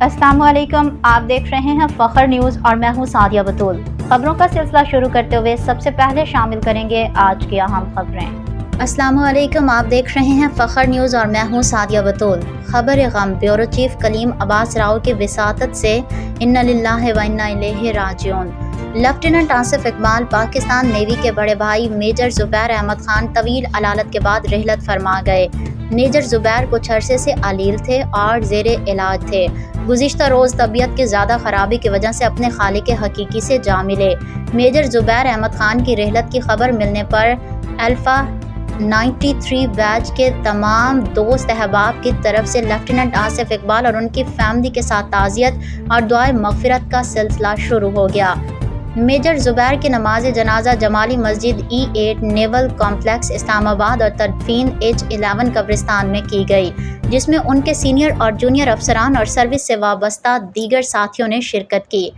अस्सलाम वालेकुम, आप देख रहे हैं फखर न्यूज़ और मैं हूं सादिया बतूल। खबरों का सिलसिला शुरू करते हुए सबसे पहले शामिल करेंगे आज की अहम खबरें। अस्सलाम वालेकुम, आप देख रहे हैं फखर न्यूज़ और मैं हूं सादिया बतूल। खबर गम, ब्यूरो चीफ कलीम अब्बास राव की विसातत से इन्ना लिल्लाहि व इन्ना इलैहि राजिऊन। लेफ्टिनेंट आसिफ इकबाल पाकिस्तान नेवी के बड़े भाई मेजर जुबैर अहमद खान तवील अलालत के बाद रहलत फरमा गए। मेजर जुबैर कुछ अरसे से अलील थे और जेरे इलाज थे। गुज़िश्ता रोज़ तबीयत की ज़्यादा ख़राबी की वजह से अपने खालिक हकीकी से जा मिले। मेजर जुबैर अहमद खान की रहलत की खबर मिलने पर अल्फ़ा 93 बैच के तमाम दोस्त अहबाब की तरफ से लेफ्टिनेंट आसिफ इकबाल और उनकी फैमिली के साथ ताज़ियत और दुआए मग़फ़िरत का सिलसिला शुरू हो गया। मेजर जुबैर की नमाज जनाजा जमाली मस्जिद E8 नेवल कॉम्प्लेक्स इस्लामाबाद और तदफीन H11 कब्रिस्तान में की गई, जिसमें उनके सीनियर और जूनियर अफसरान और सर्विस से वाबस्ता दीगर साथियों ने शिरकत की।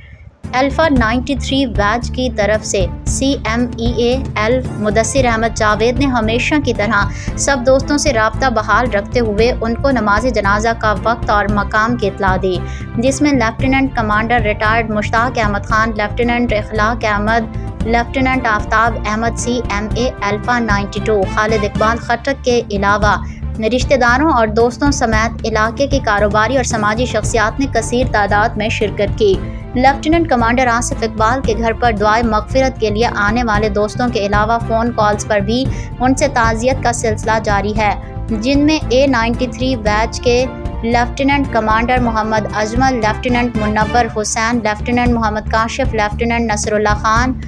अल्फ़ा 93 बैच की तरफ से CMEA मुदस्सिर अहमद जावेद ने हमेशा की तरह सब दोस्तों से राब्ता बहाल रखते हुए उनको नमाज जनाजा का वक्त और मकाम की इत्तला दी, जिसमें lieutenant commander retired Mushtaq Ahmed Khan, lieutenant Ikhlaq Ahmed, lieutenant Aftab Ahmed CMA alpha 92, Khalid Iqbal Khattak के अलावा रिश्तेदारों और दोस्तों समेत इलाके की कारोबारी और समाजी शख्सियात ने कसीर तादाद में शिरकत की। लेफ्टिनेंट कमांडर आसिफ इकबाल के घर पर दुआए मग़फ़िरत के लिए आने वाले दोस्तों के अलावा फ़ोन कॉल्स पर भी उनसे ताज़ियत का सिलसिला जारी है, जिनमें A93 बैच के lieutenant commander Mohammad Ajmal, lieutenant Munawwar Hussain, lieutenant Mohammad Kashif, lieutenant Nasrullah Khan,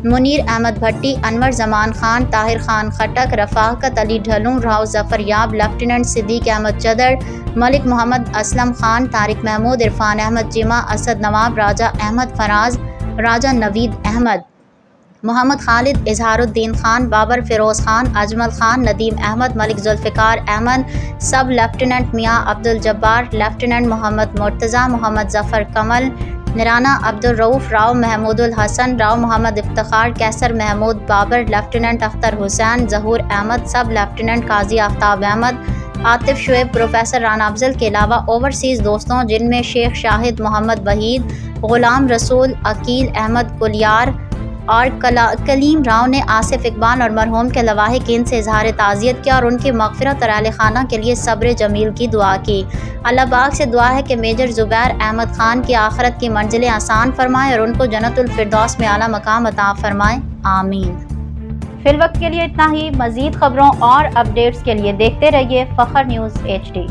Munir Ahmed Bhatti, Anwar Zaman Khan, Tahir Khan Khattak, Rafaqat Ali ढलूं, राव ज़फ़र याब, लेफ्टिनेंट सिद्दीक़ अहमद चदर, मलिक मोहम्मद असलम खान, तारिक महमूद, इरफान अहमद जिमा, असद नवाब, राजा अहमद फराज, राजा नवीद अहमद, मोहम्मद खालिद, इजहारुद्दीन खान, बाबर फिरोज़ खान, अजमल खान, नदीम अहमद, मलिक जुल्फ़िकार अहमद, सब लेफ्टिनेंट मियाँ अब्दुल जब्बार, लेफ्टिनेंट मोहम्मद मुर्तज़ा, मोहम्मद ज़फ़र कमल, निराना अब्दुल रऊफ़, राव महमूदुल हसन, राव मोहम्मद इफ्तिखार, कैसर महमूद बाबर, लेफ्टिनेंट अख्तर हुसैन, ज़हूर अहमद, सब लेफ्टिनेंट काजी आफ्ताब अहमद, आतिफ शुएब, प्रोफेसर राना अफजल के अलावा ओवरसीज़ दोस्तों जिनमें शेख शाहिद मोहम्मद वहीद, ग़ुलाम रसूल, अकील अहमद कुलियार और कलीम राव ने आसिफ इकबाल और मरहूम के लवाहिकीन से इजहार ताज़ियत किया और उनकी मग़फ़िरत और अहले खाना के लिए सब्र जमील की दुआ की। अल्लाह पाक से दुआ है कि मेजर जुबैर अहमद खान की आखिरत की मंजिलें आसान फरमाए और उनको जन्नतुल फिरदौस में आला मकाम अता फरमाए, आमीन। फिल वक्त के लिए इतना ही। मज़ीद खबरों और अपडेट्स के लिए देखते रहिए फखर न्यूज़ HD।